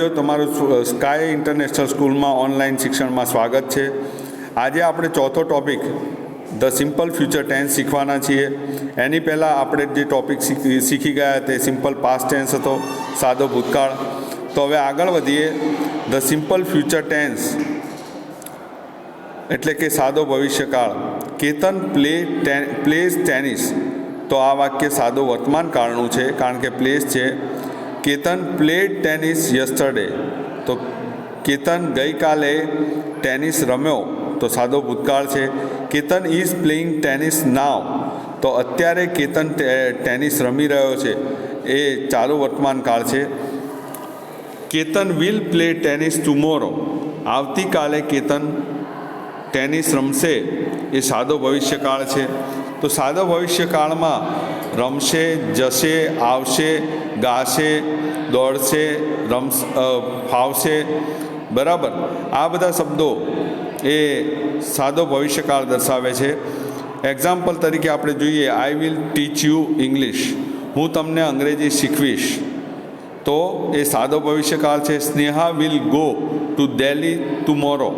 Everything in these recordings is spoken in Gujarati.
તમારું સ્કાય ઇન્ટરનેશનલ સ્કૂલમાં ઓનલાઈન શિક્ષણમાં સ્વાગત છે। આજે આપણે ચોથો topic the simple future tense શીખવાના છીએ। એની પહેલાં આપણે જે ટોપિક શીખી ગયા તે સિમ્પલ પાસ્ટ ટેન્સ હતો, સાદો ભૂતકાળ। તો હવે આગળ વધીએ। ધ સિમ્પલ ફ્યુચર ટેન્સ એટલે કે સાદો ભવિષ્યકાળ। Ketan plays tennis. તો આ વાક્ય સાદો વર્તમાન કાળનું છે, કારણ કે પ્લેસ છે। Ketan played tennis yesterday. તો કેતન ગઈકાલે ટેનિસ રમ્યો, તો સાદો ભૂતકાળ છે। કેતન ઇઝ પ્લેઇંગ ટેનિસ નાવ। તો અત્યારે કેતન ટેનિસ રમી રહ્યો છે, એ ચાલુ વર્તમાન કાળ છે। Ketan will play tennis tomorrow. આવતીકાલે કેતન ટેનિસ રમશે, એ સાદો ભવિષ્યકાળ છે। તો સાદો ભવિષ્યકાળમાં રમશે, જશે, આવશે, ગાશે, દોડશે, ફાવશે, બરાબર, આ બધા શબ્દો એ સાદો ભવિષ્યકાળ દર્શાવે છે। એક્ઝામ્પલ તરીકે આપણે જોઈએ, I will teach you English. હું તમને અંગ્રેજી શીખવીશ, તો એ સાદો ભવિષ્યકાળ છે। Sneha will go two Delhi tomorrow.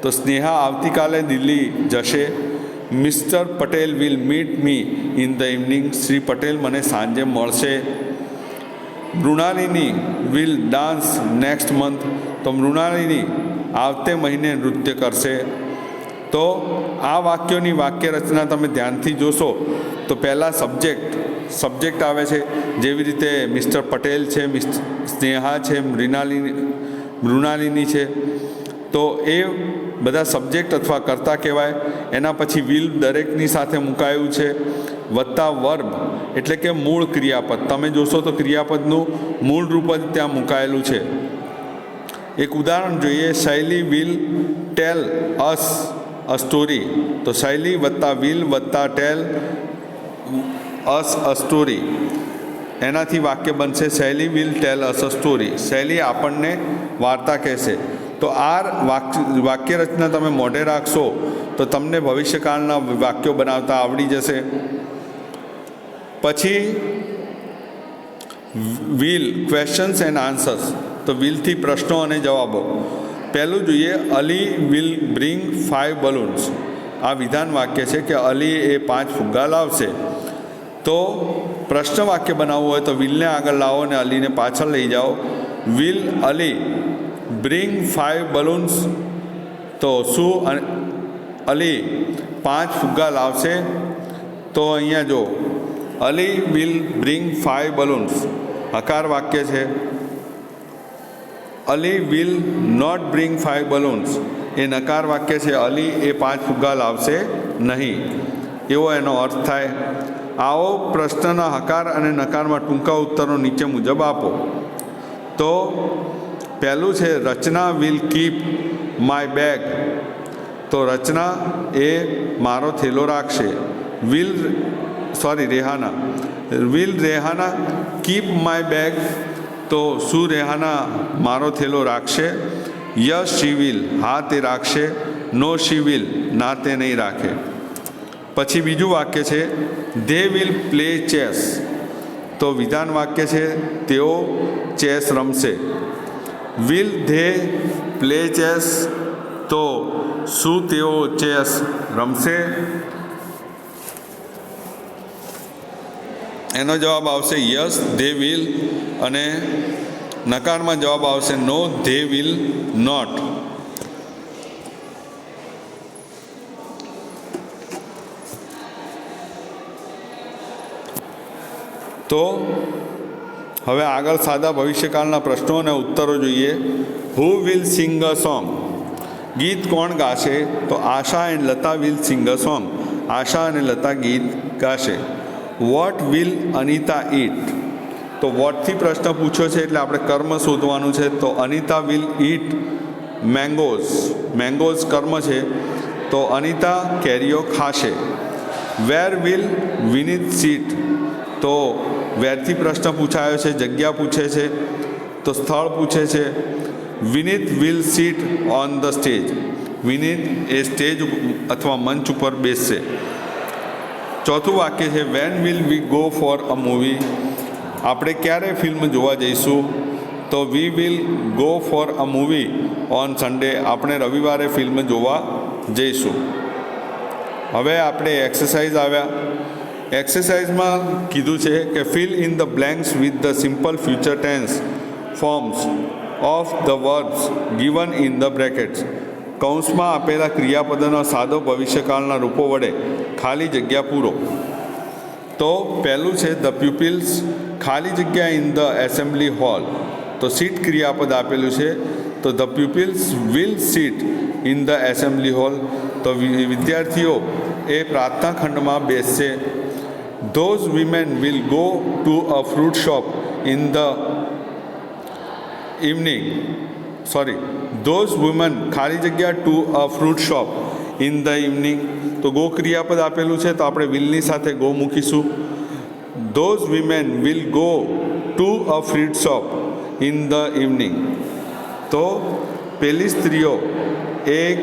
તો સ્નેહા આવતીકાલે દિલ્હી જશે। Mister Patel will meet me in the evening. Shri Patel મને સાંજે મળશે। Mrinalini will dance next month. તો મૃણાલિની આવતે મહિને નૃત્ય કરશે। તો આ વાક્યોની વાક્ય રચના તમે ધ્યાનથી જોશો તો પહેલાં સબ્જેક્ટ આવે છે, જેવી રીતે મિસ્ટર પટેલ છે, સ્નેહા છે, મૃણાલિની છે, તો એ બધા સબ્જેક્ટ અથવા કર્તા કહેવાય। એના પછી વિલ દરેકની સાથે મુકાયું છે, વત્તા વર્બ એટલે કે મૂળ ક્રિયાપદ। તમે જોશો તો ક્રિયાપદનું મૂળ રૂપ જ ત્યાં મુકાયેલું છે। એક ઉદાહરણ જોઈએ, શૈલી will tail us a story. તો શૈલી વત્તા વિલ વત્તા ટેલ અસ અ સ્ટોરી, એનાથી વાક્ય બનશે શૈલી will tail us a story. શૈલી આપણને વાર્તા કહેશે। તો આ વાક્ય રચના તમે મોઢે રાખશો તો તમને ભવિષ્યકાળના વાક્યો બનાવતા આવડી જશે। પછી વિલ ક્વેશ્ચન્સ એન્ડ આન્સર્સ। તો વિલથી પ્રશ્નો અને જવાબો। પહેલું જોઈએ, અલી વિલ બ્રિંગ 5 બલૂન્સ। આ વિધાન વાક્ય છે કે અલી એ 5 ફુગ્ગા લાવશે। તો પ્રશ્ન વાક્ય બનાવવું હોય તો વિલને આગળ લાવો અને અલીને પાછળ લઈ જાઓ। Will Ali bring 5 balloons. તો શું અલી 5 ફુગ્ગા લાવશે? તો અહીંયા જો, અલી વિલ બ્રિંગ 5 બલૂન્સ હકાર વાક્ય છે। Ali will not bring 5 balloons એ નકાર વાક્ય છે। અલી એ 5 ફુગ્ગા લાવશે નહીં, એવો એનો અર્થ થાય। આવો પ્રશ્નના હકાર અને નકારમાં ટૂંકા ઉત્તરો નીચે મુજબ આપો। તો પહેલું છે, રચના વિલ કીપ માય બેગ। તો રચના એ મારો થેલો રાખશે। Rehana will Rehana keep my bag. તો શું રેહાના મારો થેલો રાખશે? યસ શી વિલ, હા તે રાખશે। નો શી વિલ, ના તે નહીં રાખે। પછી બીજું વાક્ય છે, ધે વિલ પ્લે ચેસ। તો વિધાન વાક્ય છે, તેઓ ચેસ રમશે। Will they play chess? તો શું તેઓ ચેસ રમશે? એનો જવાબ આવશે યસ ધે વિલ, અને નકારમાં જવાબ આવશે નો ધે વિલ નોટ। તો હવે આગળ સાદા ભવિષ્યકાળના પ્રશ્નો અને ઉત્તરો જોઈએ। Who will sing a song? ગીત કોણ ગાશે? તો Asha and Lata will sing a song. Asha અને લતા ગીત ગાશે। What will Anita eat? તો વોટથી પ્રશ્ન પૂછ્યો છે એટલે આપણે કર્મ શોધવાનું છે। તો Anita will it mangoes. Mangoes કર્મ છે, તો અનિતા કેરીઓ ખાશે। Where will Vineet seat? તો વેરથી પ્રશ્ન પૂછાયો છે, જગ્યા પૂછે છે, તો સ્થળ પૂછે છે। Vineet will sit on the stage. Vineet એ સ્ટેજ અથવા મંચ ઉપર બેસશે। ચોથું વાક્ય છે, when will we go for a movie? આપણે ક્યારે ફિલ્મ જોવા જઈશું? તો we will go for a movie on Sunday, આપણે રવિવારે ફિલ્મ જોવા જઈશું. હવે આપણે એક્સરસાઇઝ આવ્યા. એક્સરસાઇઝમાં કીધું છે કે fill in the blanks with the simple future tense forms of the verbs given in the brackets. કૌંસમાં આપેલા ક્રિયાપદોના સાદો ભવિષ્યકાળના રૂપો વડે ખાલી જગ્યા પૂરો. તો પહેલું છે ધ પ્યુપિલ્સ, ખાલી જગ્યા ઇન ધ એસેમ્બલી હોલ. તો સીટ ક્રિયાપદ આપેલું છે, તો the pupils will seat in the assembly hall. તો વિદ્યાર્થીઓ એ પ્રાર્થના ખંડમાં બેસશે. Those women will go to a fruit shop in the evening. Those woman ખાલી જગ્યા to a fruit shop in the evening. તો ગો ક્રિયાપદ આપેલું છે, તો આપણે વિલની સાથે ગો મૂકીશું. Those women will go to a fruit shop in the evening. તો પેલી સ્ત્રીઓ એક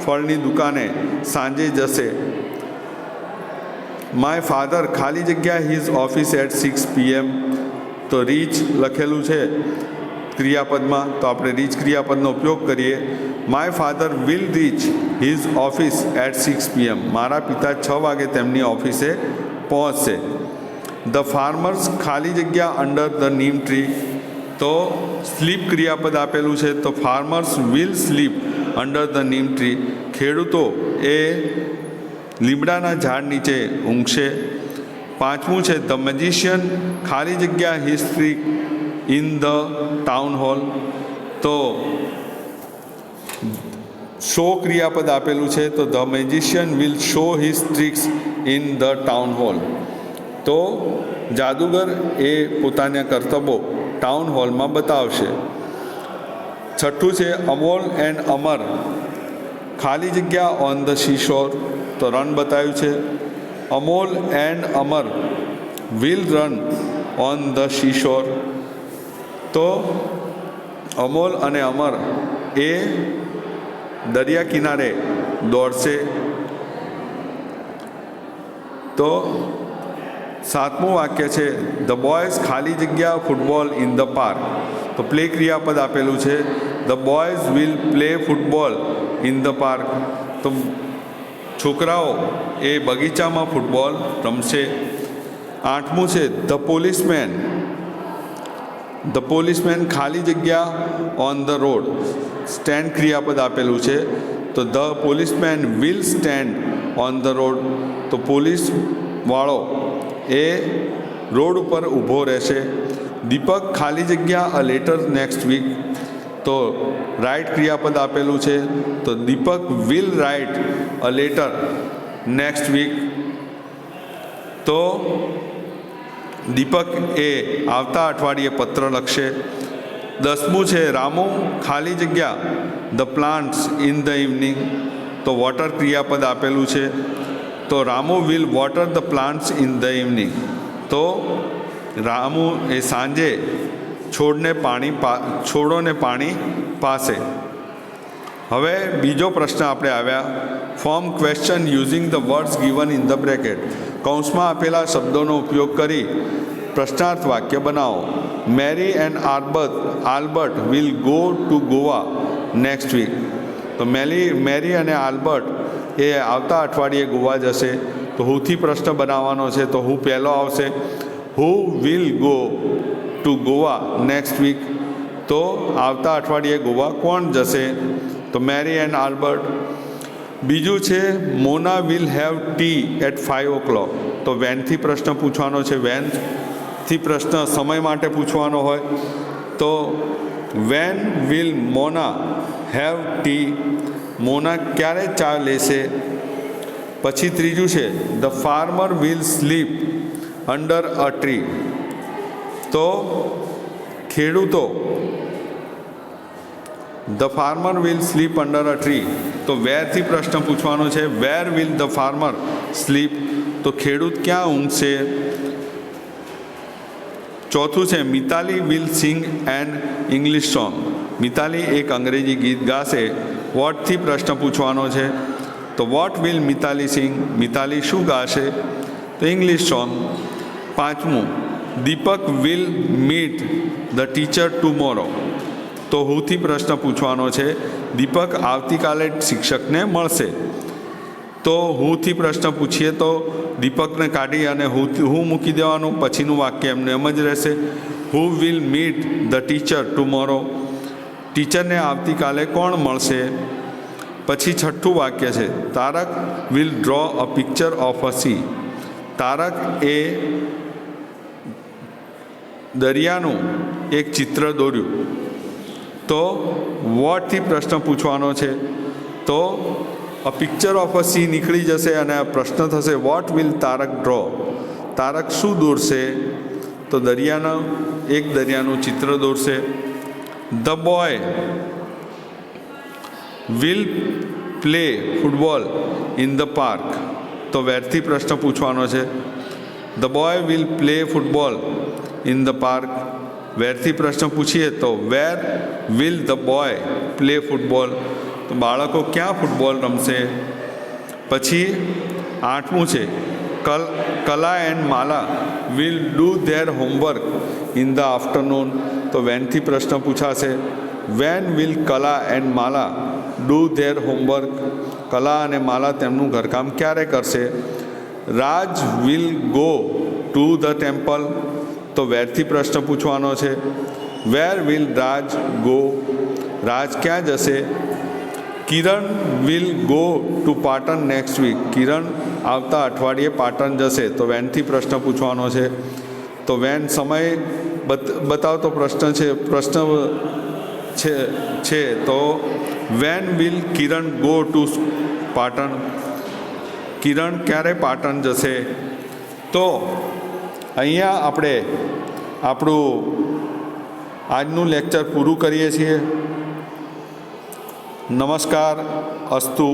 ફળની દુકાને સાંજે જશે. માય ફાધર ખાલી જગ્યા હિઝ ઓફિસ એટ 6 PM. તો રીચ લખેલું છે ક્રિયાપદમાં, તો આપણે રીચ ક્રિયાપદનો ઉપયોગ કરીએ. My father will reach his office at 6 PM. મારા પિતા 6 વાગે તેમની ઓફિસે પહોંચશે. ધ ફાર્મર્સ ખાલી જગ્યા અંડર ધ નીમ ટ્રી. તો સ્લીપ ક્રિયાપદ આપેલું છે, તો farmers will sleep under the neem tree. ખેડૂતો એ લીમડાના ઝાડ નીચે ઊંઘશે. પાંચમું છે ધ મેજિશિયન ખાલી જગ્યા history in the town hall. તો શો ક્રિયાપદ આપેલું છે, તો the magician will show his tricks in the town hall. તો જાદુગર એ પોતાના કરતબો ટાઉન હોલમાં બતાવશે. છઠ્ઠું છે અમોલ એન્ડ અમર ખાલી જગ્યા ઓન ધ સીશોર. તો રન બતાવ્યું છે. Amol and Amar will run on the seashore. તો અમોલ અને અમર એ દરિયા કિનારે દોડશે. તો સાતમું વાક્ય છે ધ બોયઝ ખાલી જગ્યા ફૂટબોલ ઇન ધ પાર્ક. તો પ્લે ક્રિયાપદ આપેલું છે, the boys will play football in the park. તો છોકરાઓ એ બગીચામાં ફૂટબોલ રમશે. આઠમું છે ધ પોલીસમેન ખાલી જગ્યા ઓન ધ રોડ. સ્ટેન્ડ ક્રિયાપદ આપેલું છે, તો the policeman will stand on the road. તો પોલીસ વાળો એ રોડ ઉપર ઊભો રહેશે. દીપક ખાલી જગ્યા અ લેટર નેક્સ્ટ વીક. તો રાઇટ ક્રિયાપદ આપેલું છે, તો Deepak will write a letter next week. તો દીપક એ આવતા અઠવાડિયે પત્ર લખશે. દસમું છે રામુ ખાલી જગ્યા the plants in the evening. તો વોટર ક્રિયાપદ આપેલું છે, તો Ramu will water the plants in the evening. તો રામુ એ સાંજે છોડોને પાણી પાશે. હવે બીજો પ્રશ્ન આપણે આવ્યા. Form question using the words given in the bracket. કૌંસમાં આપેલા શબ્દોનો ઉપયોગ કરી પ્રશ્નાર્થ વાક્ય બનાવો. Mary and Albert will go to Goa next week. તો મેરી અને આલ્બર્ટ એ આવતા અઠવાડિયે ગોવા જશે. તો હુંથી પ્રશ્ન બનાવવાનો છે, તો હું પહેલો આવશે. Who will go to Goa next week. તો આવતા અઠવાડિયે ગોવા કોણ જશે? તો મેરી એન્ડ આલ્બર્ટ. બીજું છે Mona will have tea at 5 o'clock. તો વેનથી પ્રશ્ન પૂછવાનો છે. વેનથી પ્રશ્ન સમય માટે પૂછવાનો હોય, તો when will Mona have tea. Mona ક્યારે ચા લેશે? પછી ત્રીજું છે the farmer will sleep under a tree. તો ખેડૂતો the farmer will sleep under a tree. તો વેરથી પ્રશ્ન પૂછવાનો છે. Where will the farmer sleep. તો ખેડૂત ક્યાં ઊંઘશે? ચોથું છે Mitali will sing an English song. Mitali એક અંગ્રેજી ગીત ગાશે. વોટથી પ્રશ્ન પૂછવાનો છે. તો what will Mitali sing. Mitali શું ગાશે? તો ઇંગ્લિશ સોંગ. પાંચમું Deepak will meet the teacher tomorrow. તો હુથી પ્રશ્ન પૂછવાનો છે, દીપક આવતીકાલે શિક્ષકને મળશે. તો હુથી પ્રશ્ન પૂછીએ તો દીપકને કાઢી અને હું મૂકી દેવાનું, પછીનું વાક્ય એમને એમ જ રહેશે. Who will meet the teacher tomorrow. ટીચરને આવતીકાલે કોણ મળશે. પછી છઠ્ઠું વાક્ય છે, Tarak will draw a picture of a sea. Tarak એ દરિયાનું એક ચિત્ર દોર્યું. તો વોટથી પ્રશ્ન પૂછવાનો છે. તો a picture of a sea નીકળી જશે અને આ પ્રશ્ન થશે, what will Tarak draw. Tarak શું દોરશે. તો દરિયાનું ચિત્ર દોરશે. The boy will play football in the park. તો વેરથી પ્રશ્ન પૂછવાનો છે. The boy will play football in the park. વેરથી પ્રશ્ન પૂછીએ તો where will the boy play football. તો બાળકો ક્યાં ફૂટબોલ રમશે. પછી 8મું છે, Kala and Mala will do their homework in the afternoon. તો વેનથી પ્રશ્ન પૂછાશે, when will Kala and Mala do their homework. Kala અને માલા તેમનું ઘરકામ ક્યારે કરશે. Raj will go to the temple. તો વેરથી પ્રશ્ન પૂછવાનો છે. Where will Raj go. Raj ક્યાં જશે. Kiran will go to Patan next week. Kiran આવતા અઠવાડિયે પાટણ જશે. તો વેનથી પ્રશ્ન પૂછવાનો છે. તો વેન સમય બતાવતો પ્રશ્ન છે. તો when will Kiran go to Patan. Kiran ક્યારે પાટણ જશે. તો અહીંયા આપણે આપણું આજનું લેક્ચર પૂરું કરીએ છીએ. નમસ્કાર. અસ્તુ.